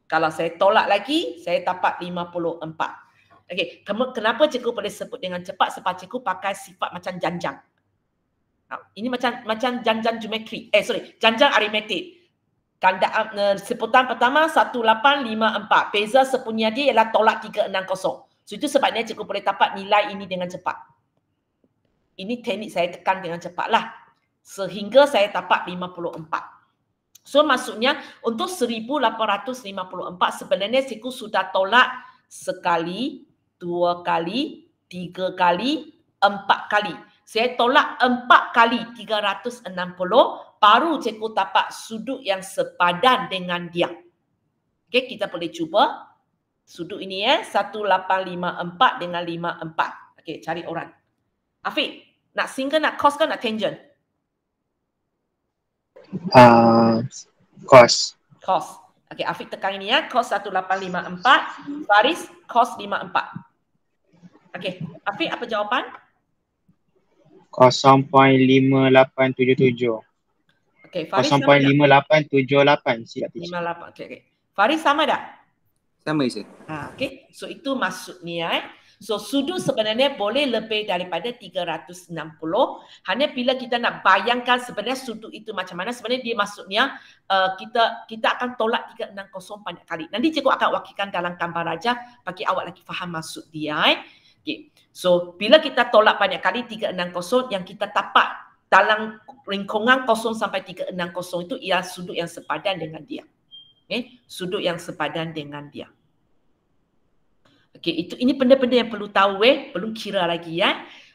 Kalau saya tolak lagi saya dapat 54. Okey, kenapa cikgu boleh sebut dengan cepat? Sebab cikgu pakai sifat macam janjang. Ini macam janjang geometri. Janjang aritmetik. Kandaan sebutan pertama 1854. Beza sepunya dia ialah tolak 360. So itu sebabnya cikgu boleh dapat nilai ini dengan cepat. Ini teknik saya tekan dengan cepat lah. Sehingga saya dapat 54. So maksudnya untuk 1854 sebenarnya cikgu sudah tolak sekali, 2 kali, 3 kali, 4 kali. Saya tolak 4 kali 360 baru cikgu dapat sudut yang sepadan dengan dia. Okey, kita boleh cuba. Sudut ini 1854 dengan 54. Okey, cari orang. Afiq, nak sin ke nak cos ke nak tangent? Cos. Cos. Okey, Afiq tekan ini cos 1854, Faris cos 54. Okey, Afiq apa jawapan? 0.5877. Okey, Faris 0.5878 silap teacher. 58. Okey. Faris sama tak? Sama je. Okey, so itu maksudnya So sudut sebenarnya boleh lebih daripada 360. Hanya bila kita nak bayangkan sebenarnya sudut itu macam mana, sebenarnya dia maksudnya kita akan tolak 360 banyak kali. Nanti cikgu akan wakilkan dalam gambar aja bagi awak lagi faham maksud dia. Okay. So bila kita tolak banyak kali 360 yang kita dapat dalam lingkungan 0 sampai 360 itu ialah sudut yang sepadan dengan dia. Okay. Sudut yang sepadan dengan dia. Okey, ini benda-benda yang perlu tahu belum kira lagi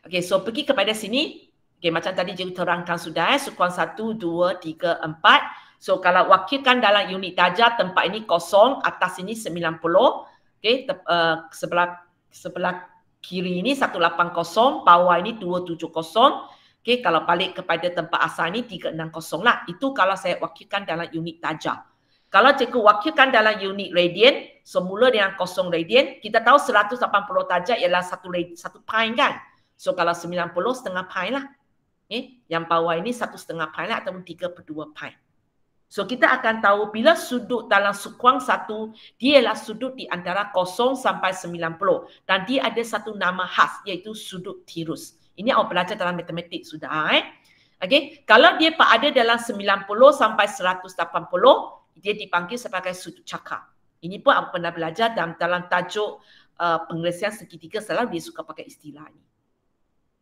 Okey, so pergi kepada sini. Okey, macam tadi cikgu terangkan sudah sukuan 1 2 3 4. So kalau wakilkan dalam unit darjah, tempat ini kosong, atas ini 90. Okey, sebelah kiri ini 180, bawah ini 270. Okey, kalau balik kepada tempat asal ini 360 lah. Itu kalau saya wakilkan dalam unit darjah. Kalau cikgu wakilkan dalam unit radian, semula dengan 0 radian, kita tahu 180 darjah ialah 1 pi kan. So kalau 90 setengah pi lah. Yang bawah ini 1/2 pi lah ataupun 3/2 pi. So kita akan tahu bila sudut dalam sukuang satu, dia ialah sudut di antara 0 sampai 90. Dan dia ada satu nama khas iaitu sudut tirus. Ini awak belajar dalam matematik sudah. Okay. Kalau dia berada dalam 90 sampai 180, dia dipanggil sebagai sudut cakar. Ini pun awak pernah belajar dalam tajuk pengelesian segitiga, selalu dia suka pakai istilah ini.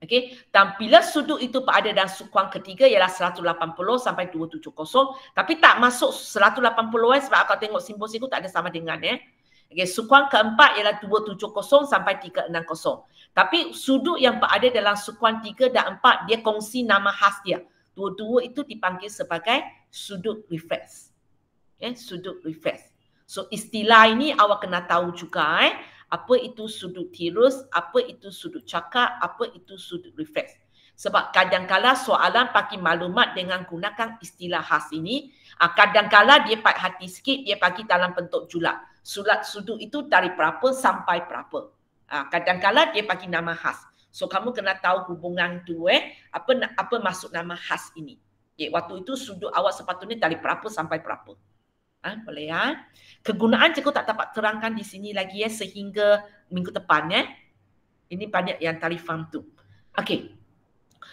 Okay. Dan bila sudut itu berada dalam sukuang ketiga ialah 180 sampai 270. Tapi tak masuk 180 sebab kalau tengok simbol siku tak ada sama dengan Okay. Sukuang keempat ialah 270 sampai 360. Tapi sudut yang berada dalam sukuang 3 dan 4 dia kongsi nama khas dia. Dua-dua itu dipanggil sebagai sudut refleks. Sudut refleks. So istilah ini awak kena tahu juga apa itu sudut tirus, apa itu sudut cakar, apa itu sudut refleks. Sebab kadang-kala soalan bagi maklumat dengan gunakan istilah khas ini, kadang-kala dia baik hati sikit, dia bagi dalam bentuk julat. Sudut itu dari berapa sampai berapa. Kadang-kala dia bagi nama khas. So kamu kena tahu hubungan tu apa maksud nama khas ini. Waktu itu sudut awak sepatutnya dari berapa sampai berapa. Boleh Kegunaan cikgu tak dapat terangkan di sini lagi sehingga minggu depan Ini banyak yang tak faham tu. Okey.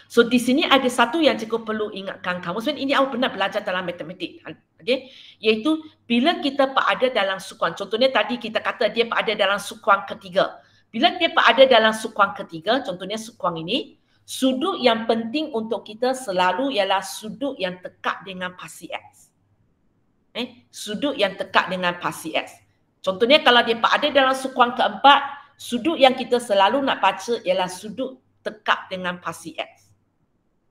So di sini ada satu yang cikgu perlu ingatkan kamu. Sebenarnya ini awak pernah belajar dalam matematik. Okey. Iaitu bila kita berada dalam sukuang. Contohnya tadi kita kata dia berada dalam sukuang ketiga. Bila dia berada dalam sukuang ketiga, contohnya sukuang ini, sudut yang penting untuk kita selalu ialah sudut yang tekak dengan pasi X. Sudut yang tekak dengan pasi X. Contohnya kalau dia berada dalam sukuang keempat, sudut yang kita selalu nak baca ialah sudut tekak dengan pasi X.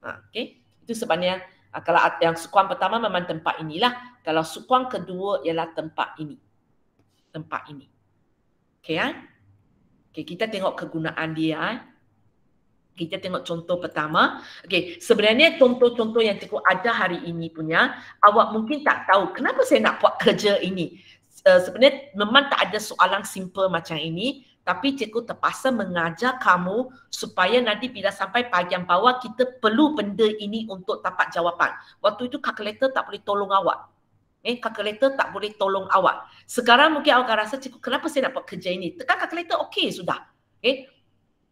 Okay. Itu sebabnya kalau yang sukuang pertama memang tempat inilah. Kalau sukuang kedua ialah tempat ini. Tempat ini. Okay, okay, kita tengok kegunaan dia. Kita tengok contoh pertama. Okey, sebenarnya contoh-contoh yang cikgu ada hari ini punya, awak mungkin tak tahu kenapa saya nak buat kerja ini. Sebenarnya memang tak ada soalan simple macam ini, tapi cikgu terpaksa mengajar kamu supaya nanti bila sampai bahagian bawah kita perlu benda ini untuk dapat jawapan. Waktu itu kalkulator tak boleh tolong awak. Kalkulator tak boleh tolong awak. Sekarang mungkin awak akan rasa, cikgu kenapa saya nak buat kerja ini? Tekan kalkulator okey sudah.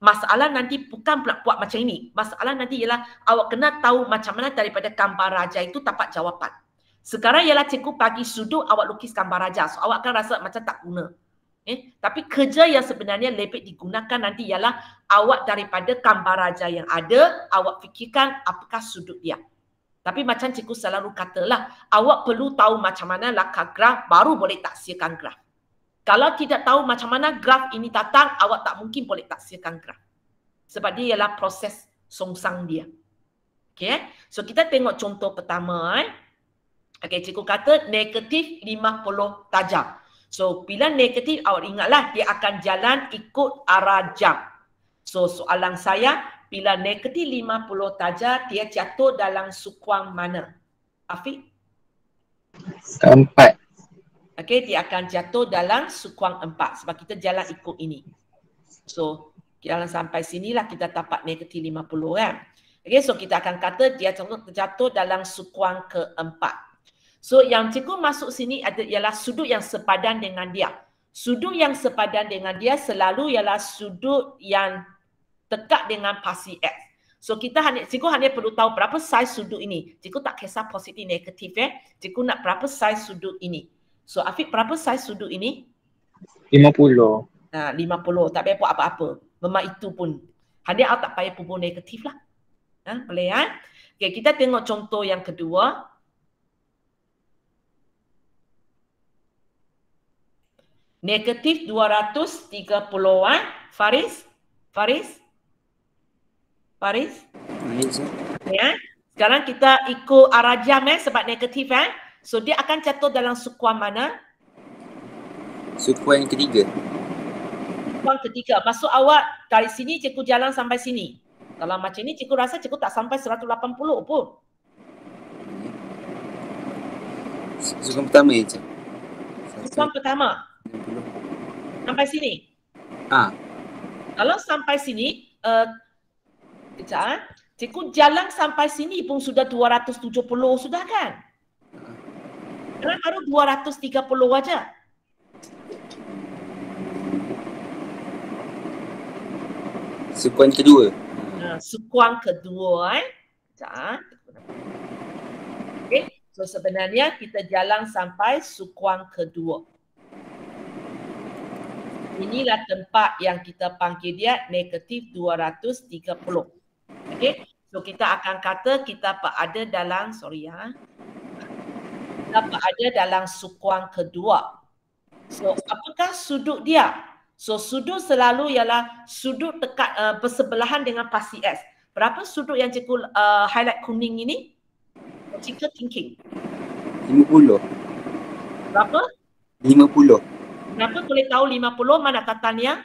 Masalah nanti bukan nak buat macam ini. Masalah nanti ialah awak kena tahu macam mana daripada gambar raja itu dapat jawapan. Sekarang ialah cikgu bagi sudut awak lukis gambar raja. So awak akan rasa macam tak guna. Tapi kerja yang sebenarnya lebih digunakan nanti ialah awak daripada gambar raja yang ada, awak fikirkan apakah sudut dia. Tapi macam cikgu selalu katalah, awak perlu tahu macam mana lakar graf baru boleh taksirkan graf. Kalau tidak tahu macam mana graf ini datang, awak tak mungkin boleh taksirkan graf. Sebab dia ialah proses songsang dia. Okay. So kita tengok contoh pertama. Okay, cikgu kata negatif 50 darjah. So bila negatif, awak ingatlah dia akan jalan ikut arah jam. So soalan saya, bila negatif 50 darjah, dia jatuh dalam sukuang mana? Afiq? Keempat. Okey, dia akan jatuh dalam sukuang 4 sebab kita jalan ikut ini. So, jalan sampai sinilah kita dapat negatif 50 kan. Okey, so kita akan kata dia terjatuh dalam sukuang keempat. So, yang cikgu masuk sini ialah sudut yang sepadan dengan dia. Sudut yang sepadan dengan dia selalu ialah sudut yang tekak dengan pasi X. So, cikgu hanya perlu tahu berapa saiz sudut ini. Cikgu tak kisah positif negatif Cikgu nak berapa saiz sudut ini. So Afiq, berapa saiz sudut ini? 50. 50. Tak payah buat apa-apa. Memang itu pun. Hanya awak tak payah pupuk negatif lah. Boleh Okay, kita tengok contoh yang kedua. Negatif 230 Faris? Okay, sekarang kita ikut arah jam sebab negatif So dia akan jatuh dalam sukuan mana? Sukuan ketiga. Sukuan ketiga. Maksud awak dari sini cikgu jalan sampai sini. Kalau macam ni cikgu rasa cikgu tak sampai 180 pun. Sukuan pertama je. Sukuan pertama. 60. Sampai sini. Kalau sampai sini, kejap. Cikgu jalan sampai sini pun sudah 270 sudah kan? Sekarang baru 230 aja. Sukuan kedua. Sukuan kedua. Kejap. Okay. So sebenarnya kita jalan sampai sukuan kedua. Inilah tempat yang kita panggil dia negatif 230. Okay. So kita akan kata kita berada dalam, kita berada dalam sukuan kedua. So apakah sudut dia? So sudut selalu ialah sudut dekat bersebelahan dengan pasti S. Berapa sudut yang cikgu highlight kuning ini? Cikgu thinking. 50. Berapa? 50. Kenapa boleh tahu 50? Mana katanya?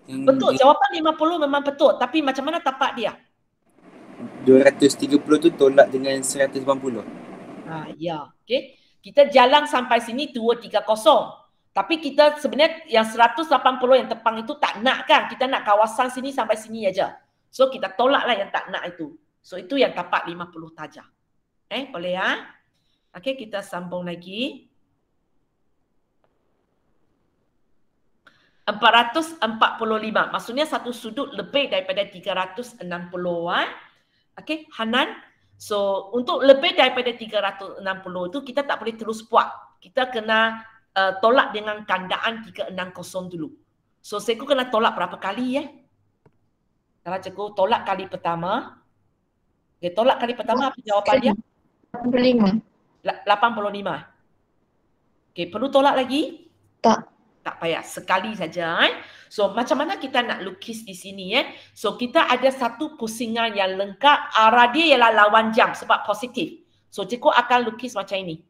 Betul, jawapan 50 memang betul. Tapi macam mana tapak dia? 230 tu tolak dengan 180. Ya, okey. Kita jalan sampai sini 230. Tapi kita sebenarnya yang 180 yang tepang itu tak nak kan? Kita nak kawasan sini sampai sini aja. So kita tolaklah yang tak nak itu. So itu yang tapak 50 darjah. Boleh ya? Okey, kita sambung lagi. 445. Maksudnya satu sudut lebih daripada 360. Okey, Hanan. So untuk lebih daripada 360 itu kita tak boleh terus buat. Kita kena tolak dengan kandaan 360 dulu. So cikgu kena tolak berapa kali Kalau cikgu tolak kali pertama. Okay, tolak kali pertama apa jawapan dia? 85. 85. Okay, perlu tolak lagi? Tak. Tak payah, sekali saja. So macam mana kita nak lukis di sini So kita ada satu pusingan yang lengkap, arah dia ialah lawan jam sebab positif. So cikgu akan lukis macam ini.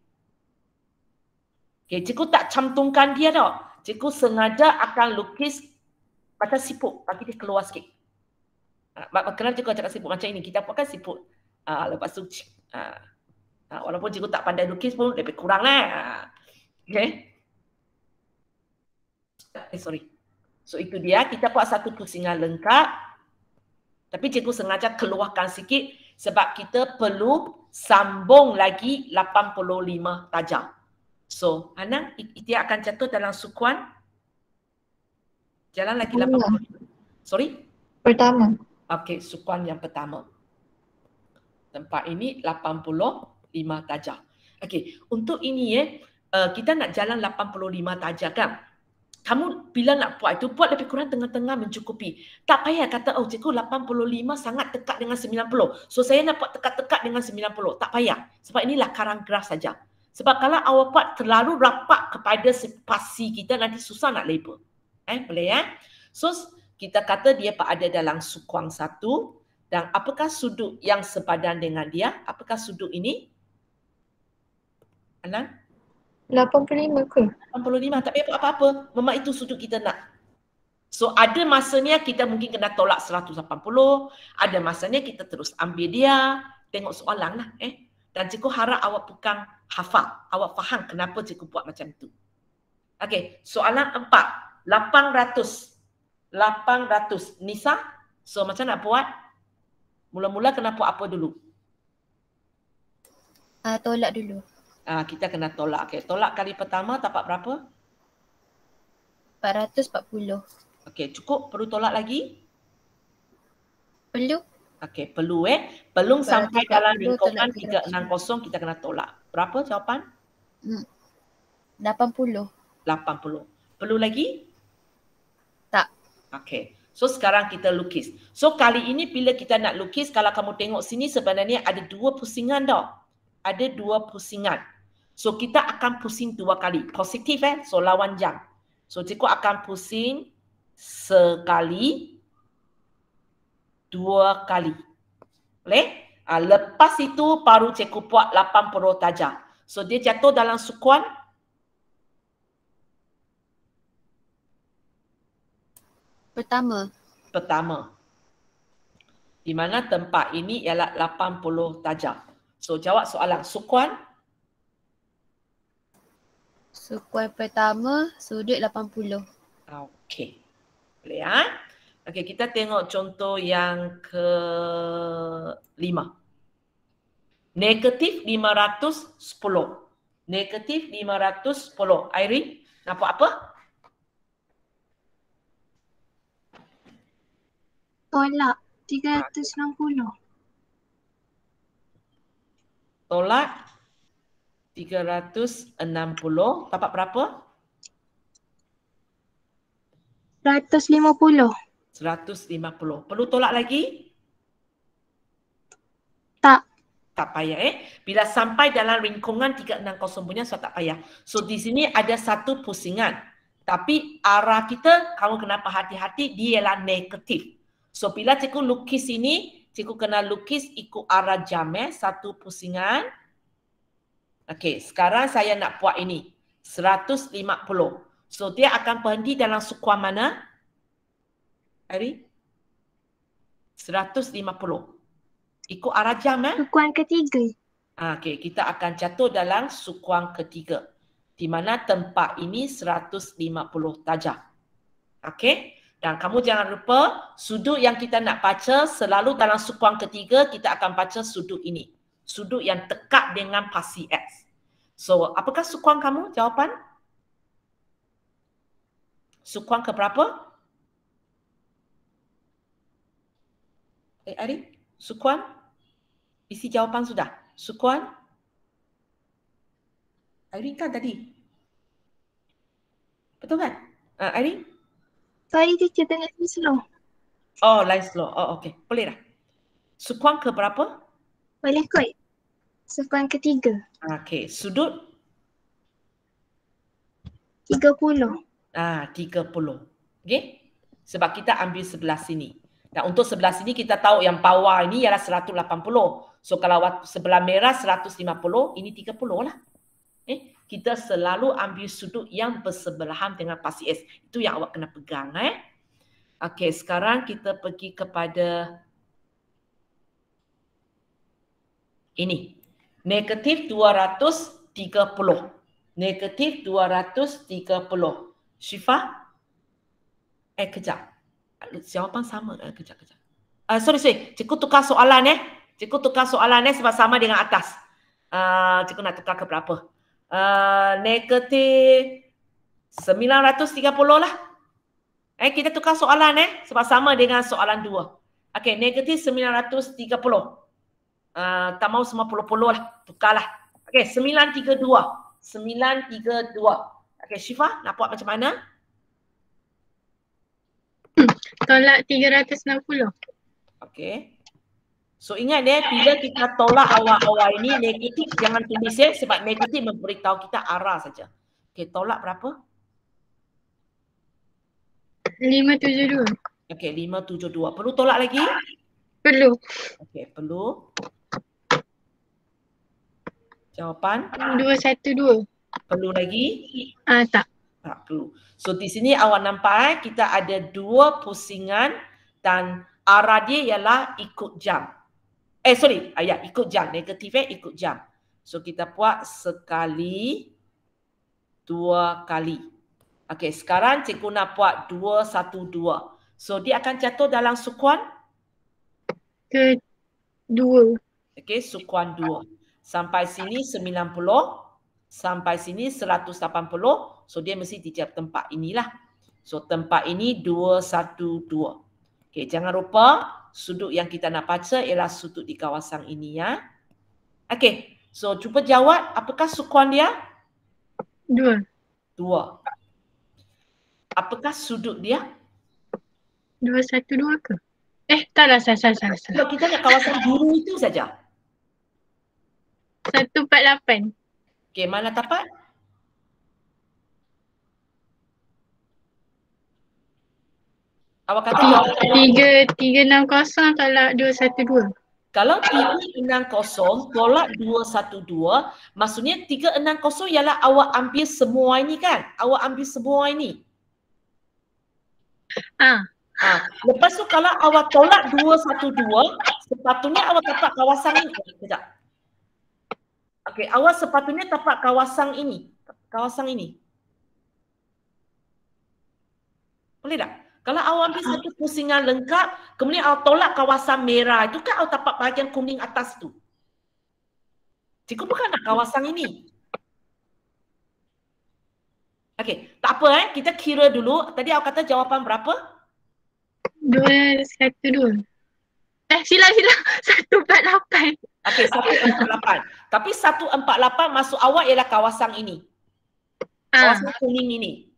Okay, cikgu tak cantumkan dia tau. Cikgu sengaja akan lukis macam siput, bagi dia keluar sikit. Kenapa cikgu cakap siput macam ini? Kita buatkan siput. Lepas tu, walaupun cikgu tak pandai lukis pun lebih kurang lah. Okay. Sorry. So itu dia, kita buat satu pusingan lengkap. Tapi cikgu sengaja keluarkan sikit sebab kita perlu sambung lagi 85 darjah. So, Hana, dia akan jatuh dalam sukuan. Jalan lagi 85. Sorry? Pertama. Okey, sukuan yang pertama. Tempat ini 85 darjah. Okey, untuk ini kita nak jalan 85 darjah kan? Kamu bila nak buat itu, buat lebih kurang tengah-tengah mencukupi. Tak payah kata, oh cikgu 85 sangat dekat dengan 90. So saya nak buat dekat-dekat dengan 90. Tak payah. Sebab ini lakaran graf saja. Sebab kalau awak buat terlalu rapat kepada spasi kita, nanti susah nak label. Boleh ya? So kita kata dia berada dalam sukuan 1. Dan apakah sudut yang sepadan dengan dia? Apakah sudut ini? Anan? 85 ke? 85, tak payah buat apa-apa. Memang itu sudut kita nak. So ada masanya kita mungkin kena tolak 180. Ada masanya kita terus ambil dia. Tengok soalan lah. Dan cikgu harap awak bukan hafal. Awak faham kenapa cikgu buat macam itu. Okey, soalan 4. 800. Nisa, so macam nak buat? Mula-mula kena buat apa dulu? Tolak dulu. Kita kena tolak. Okay. Tolak kali pertama dapat berapa? 440. Okey, cukup? Perlu tolak lagi? Perlu. Okey, perlu Belum sampai dalam lingkungan 360 kita kena tolak. Berapa jawapan? 80. 80. Perlu lagi? Tak. Okey. So sekarang kita lukis. So kali ini bila kita nak lukis, kalau kamu tengok sini sebenarnya ada 2 pusingan tau. Ada 2 pusingan. So kita akan pusing 2 kali. Positif so lawan jam. So cikgu akan pusing sekali, 2 kali. Boleh? Lepas itu baru cikgu buat 80 darjah. So dia jatuh dalam sukuan pertama. Di mana tempat ini ialah 80 darjah. So jawab soalan. Sukuan pertama sudut 80. okey. Boleh ya? Okey, kita tengok contoh yang ke-5. Negatif 510. Negatif 510. Irene, nak buat apa? Tolak 360. Tolak 360. Dapat berapa? 150. 150. Perlu tolak lagi? Tak. Tak payah Bila sampai dalam lingkungan 360 punya, so tak payah. So di sini ada satu pusingan. Tapi arah kita, kamu kena hati-hati, dia ialah negatif. So bila cikgu lukis ini, cikgu kena lukis ikut arah jam satu pusingan. Okey, sekarang saya nak buat ini. 150. So dia akan berhenti dalam sukuan mana? Ari? 150. Ikut arah jam Sukuan ketiga. Okey, kita akan jatuh dalam sukuan ketiga. Di mana tempat ini 150 darjah. Okey? Dan kamu jangan lupa, sudut yang kita nak baca selalu dalam sukuan ketiga, kita akan baca sudut ini. Sudut yang dekat dengan pasi X. So, apakah sukuan kamu? Jawapan? Sukuan keberapa? Ari? Sukuan? Isi jawapan sudah. Sukuan? Irene kan tadi? Betul kan? Irene? Sorry teacher, tengah slow. Oh, line slow. Oh, okey. Boleh dah. Sukuan ke berapa? Boleh kot. Sukuan ketiga. Okey. Sudut? 30. 30. Okey? Sebab kita ambil sebelah sini. Dan untuk sebelah sini kita tahu yang bawah ini ialah 180. So kalau sebelah merah 150, ini 30 lah. Kita selalu ambil sudut yang bersebelahan dengan pasi S. Itu yang awak kena pegang. Okey, sekarang kita pergi kepada ini. Negatif 230. Negatif 230. Syifa? Kejap. Jawapan sama. Kejap. Sorry. Cikgu tukar soalan Cikgu tukar soalan sebab sama dengan atas. Cikgu nak tukar ke berapa? Negatif 930 lah. Kita tukar soalan sebab sama dengan soalan 2. Okey, negatif 930. Tak mau semua puluh-puluh lah. Tukarlah. Okey, 932. 932. Okey, Syifa nak buat macam mana? Tolak 360. Okey. So ingat bila kita tolak awal-awal ini negatif, jangan tulis sebab negatif memberitahu kita arah saja. Okey, tolak berapa? 572. Okey, 572. Perlu tolak lagi? Perlu. Okey, perlu. Jawapan? 212. Perlu lagi? Tak. Tak perlu. So di sini awak nampak kita ada dua pusingan dan arah dia ialah ikut jam. Ikut jam. Negatif ikut jam. So kita buat sekali, dua kali. Okey, sekarang cikgu nak buat 212. So dia akan jatuh dalam sukuan? Kedua. Okey, sukuan 2. Sampai sini 90, sampai sini 180. So dia mesti di tempat inilah. So tempat ini 212. Okey, jangan lupa sudut yang kita nak baca ialah sudut di kawasan ini ya. Okey, so cuba jawab apakah sukuan dia? 2. 2. Apakah sudut dia? 212 ke? Taklah, salah. Kalau kita nak kawasan biru itu saja. 148. Okey, mana tapak? Awak kata jawapan 360 tolak 212. kalau 360 tolak 212, maksudnya 360 ialah awak ambil semua ini kan? Awak ambil semua ini. Lepas tu kalau awak tolak 212, sepatutnya awak dapat kawasan ini. Sekejap. Okey, awak sepatutnya dapat kawasan ini. Kawasan ini. Boleh tak? Kalau awak ambil satu pusingan lengkap, kemudian awak tolak kawasan merah, itu kan awak dapat bahagian kuning atas tu. Cikgu bukan nak kawasan ini. Okey, tak apa kita kira dulu. Tadi awak kata jawapan berapa? 212. Sila 148. Okey, 148. Tapi 148 masuk awak ialah kawasan ini. Kawasan kuning ini.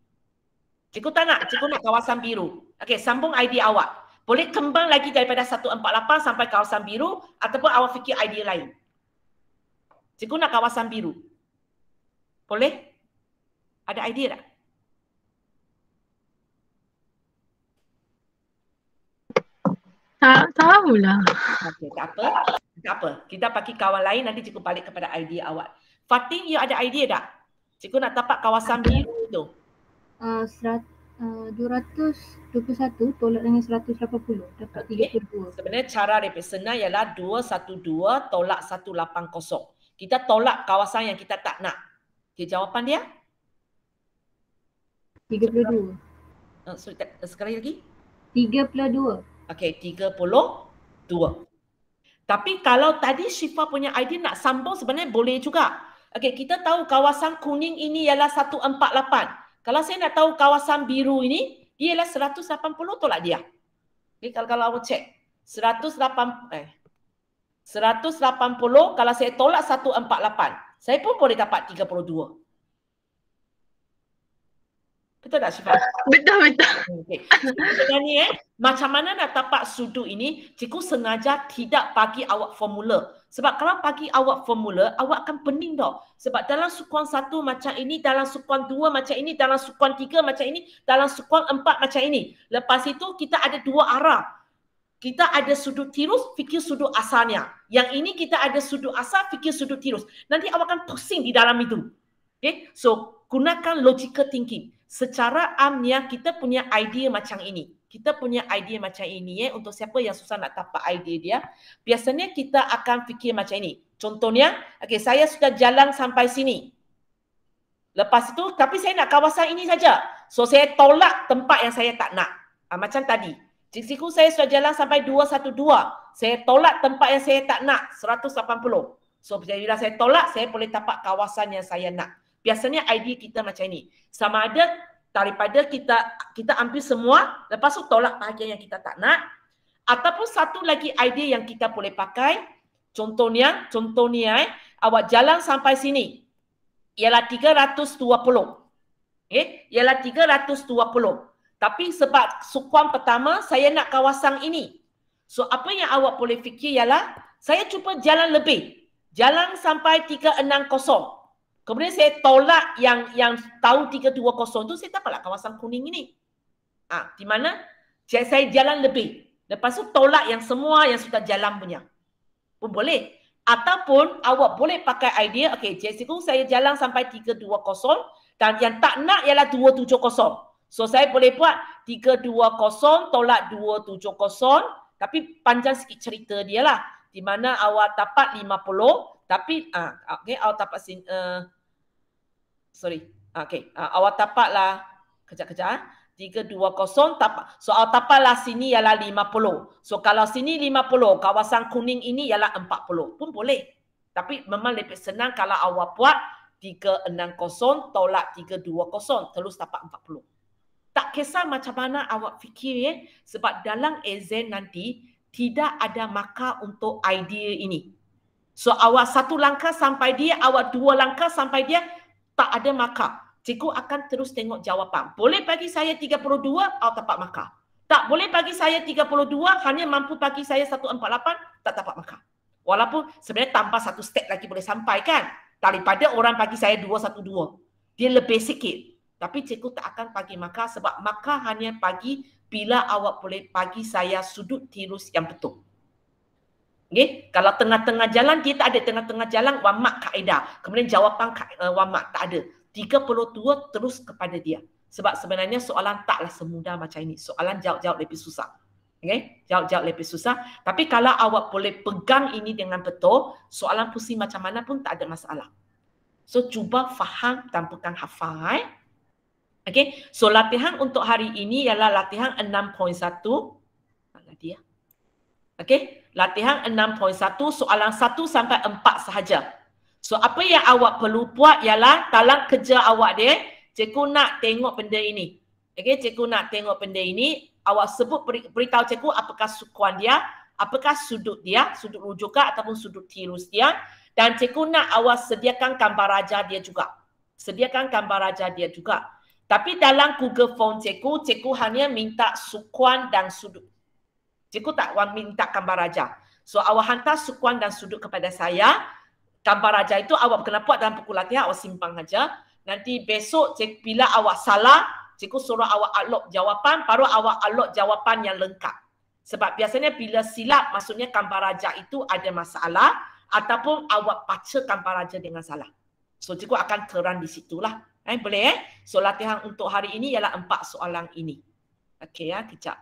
Cikgu tak nak, cikgu nak kawasan biru. Okey, sambung idea awak. Boleh kembang lagi daripada 148 sampai kawasan biru ataupun awak fikir idea lain. Cikgu nak kawasan biru. Boleh? Ada idea tak? Tak tahulah. Okey, tak apa. Tak apa. Kita pakai kawan lain, nanti cikgu balik kepada idea awak. Fatin, you ada idea tak? Cikgu nak tapak kawasan biru tu. 221 tolak dengan 180 dapat 32. Sebenarnya cara lebih senang ialah 212 tolak 180. Kita tolak kawasan yang kita tak nak. Okay, jawapan dia? 32. Sekali lagi? 32. Okey, 32. Tapi kalau tadi Syifa punya idea nak sambung sebenarnya boleh juga. Okey, kita tahu kawasan kuning ini ialah 148. Kalau saya nak tahu kawasan biru ini, dia ialah 180 tolak dia. Okay, kalau awak cek 180 kalau saya tolak 148, saya pun boleh dapat 32. Betul tak Syifa? Betul. Okay. Dengan ni macam mana nak tapak sudut ini, cikgu sengaja tidak bagi awak formula. Sebab kalau bagi awak formula, awak akan pening tau. Sebab dalam sukuan 1 macam ini, dalam sukuan 2 macam ini, dalam sukuan 3 macam ini, dalam sukuan 4 macam ini. Lepas itu kita ada dua arah. Kita ada sudut tirus, fikir sudut asalnya. Yang ini kita ada sudut asal, fikir sudut tirus. Nanti awak akan pusing di dalam itu. Okay? So, gunakan logical thinking. Secara amnya kita punya idea macam ini. Kita punya idea macam ini untuk siapa yang susah nak tapak idea dia. Biasanya kita akan fikir macam ini. Contohnya, okay, saya sudah jalan sampai sini. Lepas itu, tapi saya nak kawasan ini saja. So, saya tolak tempat yang saya tak nak. Macam tadi. Cikgu saya sudah jalan sampai 212. Saya tolak tempat yang saya tak nak, 180. So, bila saya tolak, saya boleh tapak kawasan yang saya nak. Biasanya idea kita macam ini. Sama ada daripada kita ambil semua, lepas tu tolak bahagian yang kita tak nak. Ataupun satu lagi idea yang kita boleh pakai. Contohnya awak jalan sampai sini. Ialah 320. Okay? Ialah 320. Tapi sebab sukuan pertama, saya nak kawasan ini. So apa yang awak boleh fikir ialah, saya cuba jalan lebih. Jalan sampai 360. Kemudian saya tolak yang tahu 320 tu, saya dapatlah kawasan kuning ini. Di mana saya jalan lebih. Lepas tu tolak yang semua yang sudah jalan punya. Pun boleh. Ataupun awak boleh pakai idea, okey, cikgu saya jalan sampai 320 dan yang tak nak ialah 270. So saya boleh buat 320 tolak 270, tapi panjang sikit cerita dia lah. Di mana awak dapat 50, tapi okey, awak dapat awak dapatlah kejap 320 tapak. So awak dapatlah sini ialah 50. So kalau sini 50, kawasan kuning ini ialah 40 pun boleh. Tapi memang lebih senang kalau awak buat 360 tolak 320 terus dapat 40. Tak kisah macam mana awak fikir sebab dalam exam nanti tidak ada markah untuk idea ini. So awak satu langkah sampai dia, awak dua langkah sampai dia, tak ada markah. Cikgu akan terus tengok jawapan. Boleh bagi saya 32, awak dapat markah. Tak boleh bagi saya 32, hanya mampu bagi saya 148, tak dapat markah. Walaupun sebenarnya tanpa satu step lagi boleh sampai kan. Daripada orang bagi saya 212. Dia lebih sikit. Tapi cikgu tak akan bagi markah sebab markah hanya bagi bila awak boleh bagi saya sudut tirus yang betul. Okay? Kalau tengah-tengah jalan, dia tak ada tengah-tengah jalan, wamak kaedah. Kemudian jawapan wamak tak ada. 32 terus kepada dia. Sebab sebenarnya soalan taklah semudah macam ini. Soalan jawab-jawab lebih susah. Okay? Jawab-jawab lebih susah. Tapi kalau awak boleh pegang ini dengan betul, soalan pusing macam mana pun tak ada masalah. So, cuba faham tanpakan hafal. Okay? So, latihan untuk hari ini ialah latihan 6.1. Mana dia? Okay? Latihan 6.1, soalan 1 sampai 4 sahaja. So, apa yang awak perlu buat ialah dalam kerja awak dia, cikgu nak tengok benda ini. Okay? Cikgu nak tengok benda ini. Awak sebut, beritahu cikgu apakah sukuan dia, apakah sudut dia, sudut rujukan ataupun sudut tirus dia. Dan cikgu nak awak sediakan gambar raja dia juga. Sediakan gambar raja dia juga. Tapi dalam Google Form cikgu hanya minta sukuan dan sudut. Cikgu tak minta gambar raja. So awak hantar sukuan dan sudut kepada saya. Gambar raja itu awak kena buat dalam buku latihan, awak simpan saja. Nanti besok bila awak salah, cikgu suruh awak upload jawapan, baru awak upload jawapan yang lengkap. Sebab biasanya bila silap, maksudnya gambar raja itu ada masalah ataupun awak baca gambar raja dengan salah. So cikgu akan terang di situlah. Boleh So latihan untuk hari ini ialah 4 soalan ini. Okey ya, kejap